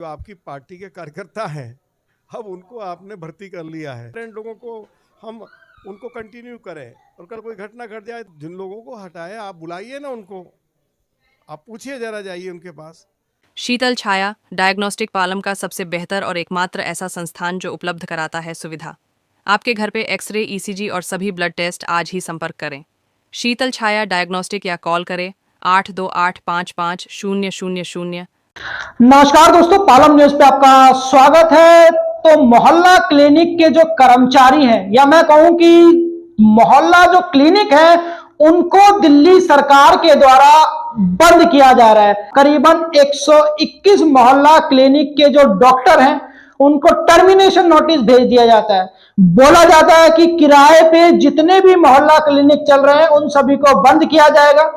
जो आपकी पार्टी के कार्यकर्ता हैं, अब उनको आपने भर्ती कर लिया है। इन लोगों को हम उनको कंटिन्यू करें और कल कोई घटना घट जाए, जिन लोगों को हटाए आप बुलाइए ना उनको, आप पूछिए, जरा जाइए उनके पास। शीतल छाया डायग्नोस्टिक पालम का सबसे बेहतर और एकमात्र ऐसा संस्थान जो उपलब्ध कराता है सुविधा। आपके घर पे एक्सरे, ईसीजी और सभी ब्लड टेस्ट आज ही संपर्क करें। शीतल छाया डायग्नोस्टिक या कॉल करें 82855000। नमस्कार दोस्तों, पालम न्यूज पे आपका स्वागत है। तो मोहल्ला क्लिनिक के जो कर्मचारी हैं, या मैं कहूं कि मोहल्ला जो क्लिनिक है, उनको दिल्ली सरकार के द्वारा बंद किया जा रहा है। करीबन 121 मोहल्ला क्लिनिक के जो डॉक्टर हैं, उनको टर्मिनेशन नोटिस भेज दिया जाता है। बोला जाता है कि किराए पे जितने भी मोहल्ला क्लिनिक चल रहे हैं, उन सभी को बंद किया जाएगा।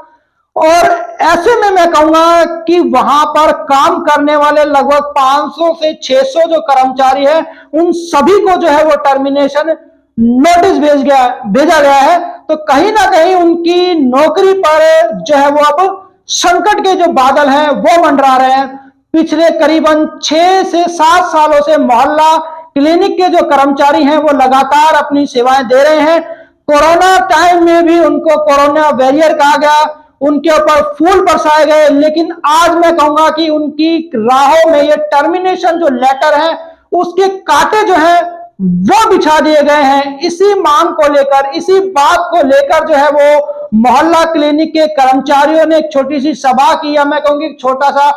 और ऐसे में मैं कहूंगा कि वहां पर काम करने वाले लगभग 500 से 600 जो कर्मचारी हैं, उन सभी को जो है वो टर्मिनेशन नोटिस भेजा गया है। तो कहीं ना कहीं उनकी नौकरी पर जो है वो अब संकट के जो बादल हैं वो मंडरा रहे हैं। पिछले करीबन 6 से 7 सालों से मोहल्ला क्लिनिक के जो कर्मचारी हैं वो लगातार अपनी सेवाएं दे रहे हैं। कोरोना टाइम में भी उनको कोरोना वॉरियर कहा गया, उनके ऊपर फूल बरसाए गए, लेकिन आज मैं कहूंगा कि उनकी राहों में ये टर्मिनेशन जो लेटर है, उसके कांटे जो है वो बिछा दिए गए हैं। इसी मांग को लेकर, इसी बात को लेकर जो है वो मोहल्ला क्लिनिक के कर्मचारियों ने एक छोटी सी सभा की, या मैं कहूंगी छोटा सा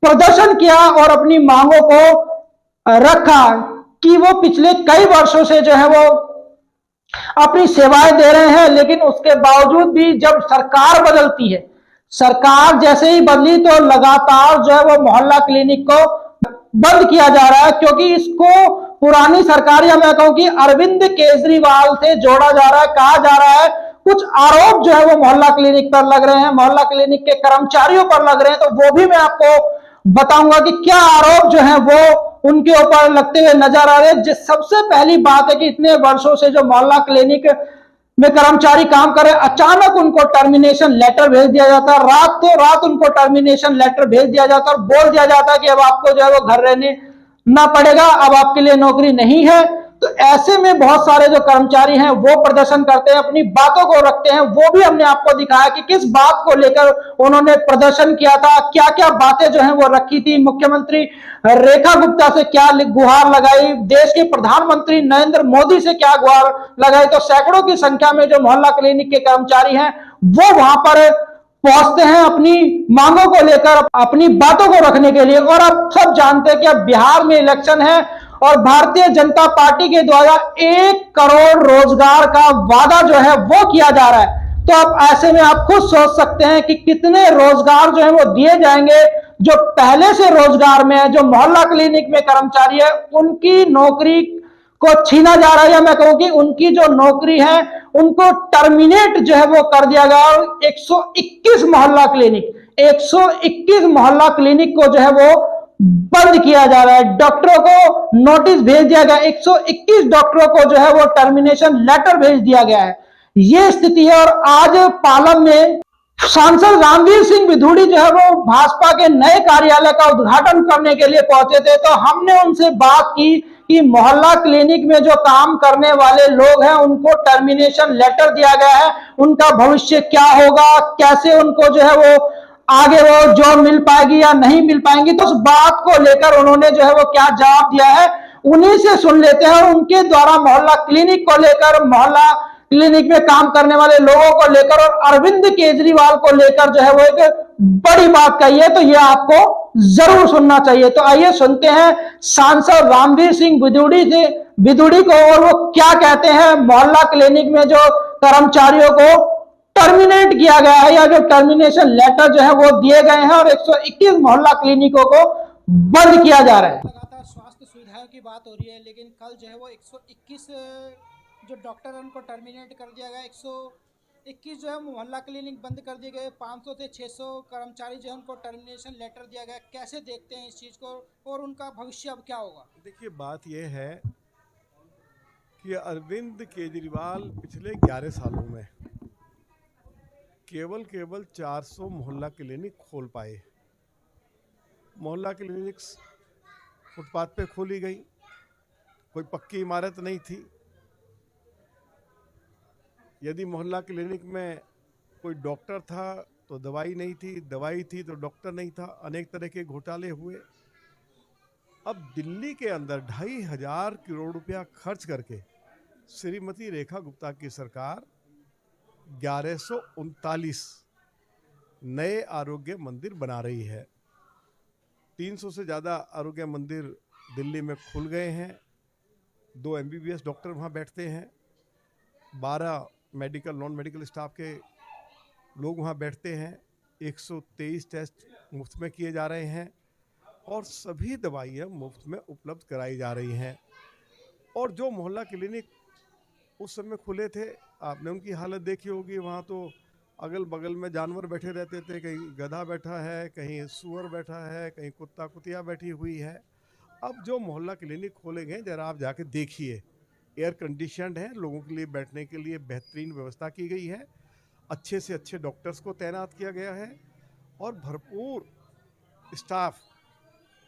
प्रदर्शन किया और अपनी मांगों को रखा कि वो पिछले कई वर्षों से जो है वो अपनी सेवाएं दे रहे हैं। लेकिन उसके बावजूद भी जब सरकार बदलती है, सरकार जैसे ही बदली तो लगातार जो है वो मोहल्ला क्लिनिक को बंद किया जा रहा है, क्योंकि इसको पुरानी सरकार, या मैं कहूं कि अरविंद केजरीवाल से जोड़ा जा रहा है। कहा जा रहा है कुछ आरोप जो है वो मोहल्ला क्लिनिक पर लग रहे हैं, मोहल्ला क्लिनिक के कर्मचारियों पर लग रहे हैं। तो वो भी मैं आपको बताऊंगा कि क्या आरोप जो है वो उनके ऊपर लगते हुए नजर आ रहे हैं। सबसे पहली बात है कि इतने वर्षों से जो मोहल्ला क्लिनिक में कर्मचारी काम करे, अचानक उनको टर्मिनेशन लेटर भेज दिया जाता है। रातों रात उनको टर्मिनेशन लेटर भेज दिया जाता है और बोल दिया जाता है कि अब आपको जो है वो घर रहने ना पड़ेगा, अब आपके लिए नौकरी नहीं है। तो ऐसे में बहुत सारे जो कर्मचारी हैं वो प्रदर्शन करते हैं, अपनी बातों को रखते हैं। वो भी हमने आपको दिखाया कि किस बात को लेकर उन्होंने प्रदर्शन किया था, क्या क्या बातें जो हैं वो रखी थी। मुख्यमंत्री रेखा गुप्ता से क्या गुहार लगाई, देश के प्रधानमंत्री नरेंद्र मोदी से क्या गुहार लगाई। तो सैकड़ों की संख्या में जो मोहल्ला क्लिनिक के कर्मचारी हैं वो वहां पर पहुंचते हैं अपनी मांगों को लेकर, अपनी बातों को रखने के लिए। और आप सब जानते हैं कि अब बिहार में इलेक्शन है और भारतीय जनता पार्टी के द्वारा 1 करोड़ रोजगार का वादा जो है वो किया जा रहा है। तो आप ऐसे में आप खुद सोच सकते हैं कि कितने रोजगार जो है वो दिए जाएंगे। जो पहले से रोजगार में है, जो मोहल्ला क्लिनिक में कर्मचारी है, उनकी नौकरी को छीना जा रहा है, या मैं कहूं कि उनकी जो नौकरी है उनको टर्मिनेट जो है वो कर दिया गया। 121 मोहल्ला क्लिनिक, 121 मोहल्ला क्लिनिक को जो है वो बंद किया जा रहा है। डॉक्टरों को नोटिस भेज दिया गया, 121 डॉक्टरों को जो है वो टर्मिनेशन लेटर भेज दिया गया है। ये स्थिति है। और आज पालम में सांसद रामवीर सिंह बिधूड़ी जो है वो भाजपा के नए कार्यालय का उद्घाटन करने के लिए पहुंचे थे। तो हमने उनसे बात की कि मोहल्ला क्लिनिक में जो काम करने वाले लोग हैं उनको टर्मिनेशन लेटर दिया गया है, उनका भविष्य क्या होगा, कैसे उनको जो है वो आगे वो जॉब मिल पाएगी या नहीं मिल पाएंगी। तो उस बात को लेकर उन्होंने जो है वो क्या जवाब दिया है, उन्हीं से सुन लेते हैं। और उनके द्वारा मोहल्ला क्लिनिक को लेकर, मोहल्ला क्लिनिक में काम करने वाले लोगों को लेकर और अरविंद केजरीवाल को लेकर जो है वो एक बड़ी बात कही है। तो ये आपको जरूर सुनना चाहिए। तो आइए सुनते हैं सांसद रामवीर सिंह बिधूड़ी को, और वो क्या कहते हैं मोहल्ला क्लिनिक में जो कर्मचारियों को टर्मिनेट किया गया है, या जो टर्मिनेशन लेटर जो है वो दिए गए हैं, और 121 मोहल्ला क्लिनिकों को बंद किया जा रहा है। लगातार स्वास्थ्य सुविधाओं की बात हो रही है, लेकिन कल जो है वो 121 जो डॉक्टर हैं उनको टर्मिनेट कर दिया गया। 121 जो है मोहल्ला क्लिनिक बंद कर दिए गए। 500 से 600 कर्मचारी जो है उनको टर्मिनेशन लेटर दिया गया। कैसे देखते हैं इस चीज़ को, और उनका भविष्य अब क्या होगा? देखिए, बात यह है कि अरविंद केजरीवाल पिछले 11 सालों में केवल 400 मोहल्ला क्लिनिक खोल पाए। मोहल्ला क्लिनिक्स फुटपाथ पे खोली गई, कोई पक्की इमारत नहीं थी। यदि मोहल्ला क्लिनिक में कोई डॉक्टर था तो दवाई नहीं थी, दवाई थी तो डॉक्टर नहीं था। अनेक तरह के घोटाले हुए। अब दिल्ली के अंदर 2,500 करोड़ रुपया खर्च करके श्रीमती रेखा गुप्ता की सरकार 1139 नए आरोग्य मंदिर बना रही है। 300 से ज़्यादा आरोग्य मंदिर दिल्ली में खुल गए हैं। 2 MBBS डॉक्टर वहाँ बैठते हैं, 12 मेडिकल नॉन मेडिकल स्टाफ के लोग वहाँ बैठते हैं। 123 टेस्ट मुफ्त में किए जा रहे हैं और सभी दवाइयाँ मुफ्त में उपलब्ध कराई जा रही हैं। और जो मोहल्ला क्लिनिक उस समय खुले थे, आपने उनकी हालत देखी होगी। वहाँ तो अगल बगल में जानवर बैठे रहते थे, कहीं गधा बैठा है, कहीं सूअर बैठा है, कहीं कुत्ता कुतिया बैठी हुई है। अब जो मोहल्ला क्लिनिक खोले गए, जरा आप जाके देखिए, एयर कंडीशनड है, लोगों के लिए बैठने के लिए बेहतरीन व्यवस्था की गई है, अच्छे से अच्छे डॉक्टर्स को तैनात किया गया है और भरपूर स्टाफ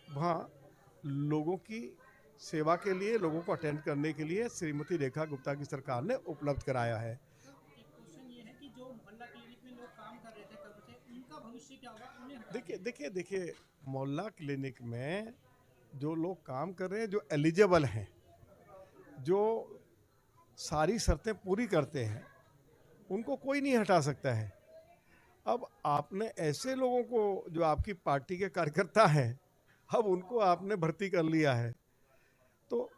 वहाँ लोगों की सेवा के लिए, लोगों को अटेंड करने के लिए श्रीमती रेखा गुप्ता की सरकार ने उपलब्ध कराया है। एक क्वेश्चन ये है कि जो मोहल्ला क्लिनिक में लोग काम कर रहे थे कब से, उनका भविष्य क्या होगा? उन्हें हटा देखिए मोहल्ला क्लिनिक में जो लोग काम कर रहे हैं, जो एलिजिबल हैं, जो सारी शर्तें पूरी करते हैं, उनको कोई नहीं हटा सकता है। अब आपने ऐसे लोगों को, जो आपकी पार्टी के कार्यकर्ता हैं, अब उनको आपने भर्ती कर लिया है, तो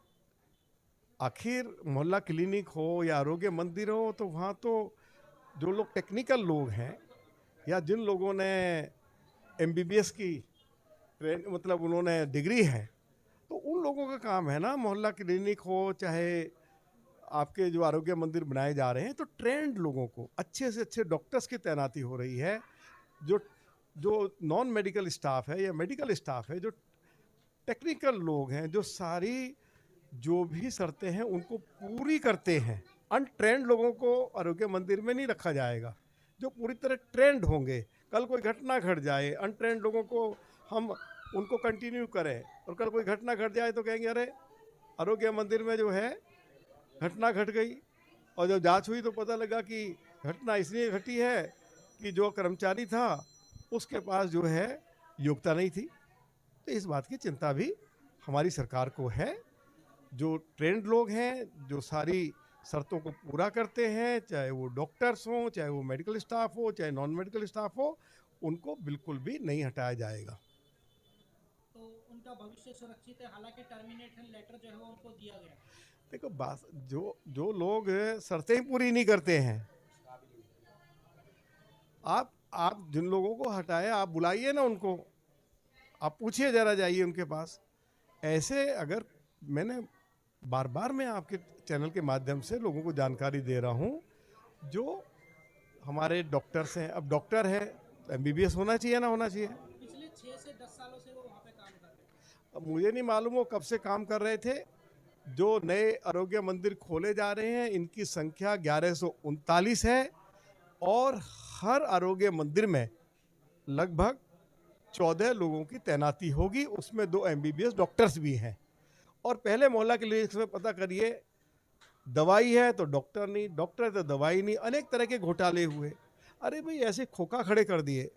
आखिर मोहल्ला क्लिनिक हो या आरोग्य मंदिर हो, तो वहाँ तो जो लोग टेक्निकल लोग हैं या जिन लोगों ने MBBS की मतलब उन्होंने डिग्री है, तो उन लोगों का काम है ना। मोहल्ला क्लिनिक हो चाहे आपके जो आरोग्य मंदिर बनाए जा रहे हैं, तो ट्रेंड लोगों को, अच्छे से अच्छे डॉक्टर्स की तैनाती हो रही है। जो नॉन मेडिकल स्टाफ है या मेडिकल स्टाफ है, जो टेक्निकल लोग हैं, जो सारी जो भी शर्तें हैं उनको पूरी करते हैं। अनट्रेंड लोगों को आरोग्य मंदिर में नहीं रखा जाएगा, जो पूरी तरह ट्रेंड होंगे। कल कोई घटना घट जाए, अनट्रेंड लोगों को हम उनको कंटिन्यू करें, और कल कोई घटना घट जाए तो कहेंगे अरे आरोग्य मंदिर में जो है घटना घट गई, और जब जांच हुई तो पता लगा कि घटना इसलिए घटी है कि जो कर्मचारी था उसके पास जो है योग्यता नहीं थी। तो इस बात की चिंता भी हमारी सरकार को है। जो ट्रेंड लोग हैं, जो सारी शर्तों को पूरा करते हैं, चाहे वो डॉक्टर्स हों, चाहे वो मेडिकल स्टाफ हो, चाहे नॉन मेडिकल स्टाफ हो, उनको बिल्कुल भी नहीं हटाया जाएगा। तो उनका भविष्य सुरक्षित है, हालांकि टर्मिनेशन लेटर जो है वो उनको दिया गया। देखो बात, जो लोग शर्तें ही पूरी नहीं करते हैं, आप जिन लोगों को हटाए, आप बुलाइए ना उनको, आप पूछिए, जरा जाइए उनके पास। ऐसे अगर मैंने बार बार मैं आपके चैनल के माध्यम से लोगों को जानकारी दे रहा हूँ, जो हमारे डॉक्टर्स हैं, अब डॉक्टर है तो MBBS होना चाहिए ना होना चाहिए। पिछले 6 से 10 सालों से वो वहाँ पे काम कर रहे हैं। अब मुझे नहीं मालूम वो कब से काम कर रहे थे। जो नए आरोग्य मंदिर खोले जा रहे हैं, इनकी संख्या 1139 है और हर आरोग्य मंदिर में लगभग 14 लोगों की तैनाती होगी, उसमें 2 MBBS डॉक्टर्स भी हैं। और पहले मोहल्ला क्लिनिक्स में पता करिए, दवाई है तो डॉक्टर नहीं, डॉक्टर है तो दवाई नहीं, अनेक तरह के घोटाले हुए। अरे भाई, ऐसे खोखा खड़े कर दिए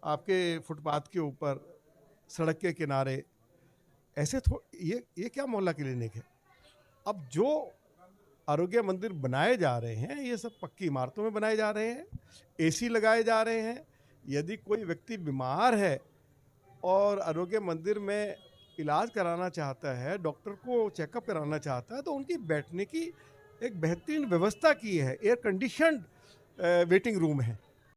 आपके फुटपाथ के ऊपर, सड़क के किनारे, ऐसे ये क्या मोहल्ला क्लिनिक है? अब जो आरोग्य मंदिर बनाए जा रहे हैं, ये सब पक्की इमारतों में बनाए जा रहे हैं, AC लगाए जा रहे हैं। यदि कोई व्यक्ति बीमार है और आरोग्य मंदिर में इलाज कराना चाहता है, डॉक्टर को चेकअप कराना चाहता है, तो उनकी बैठने की एक बेहतरीन व्यवस्था की है। एयर कंडीशनड वेटिंग रूम है।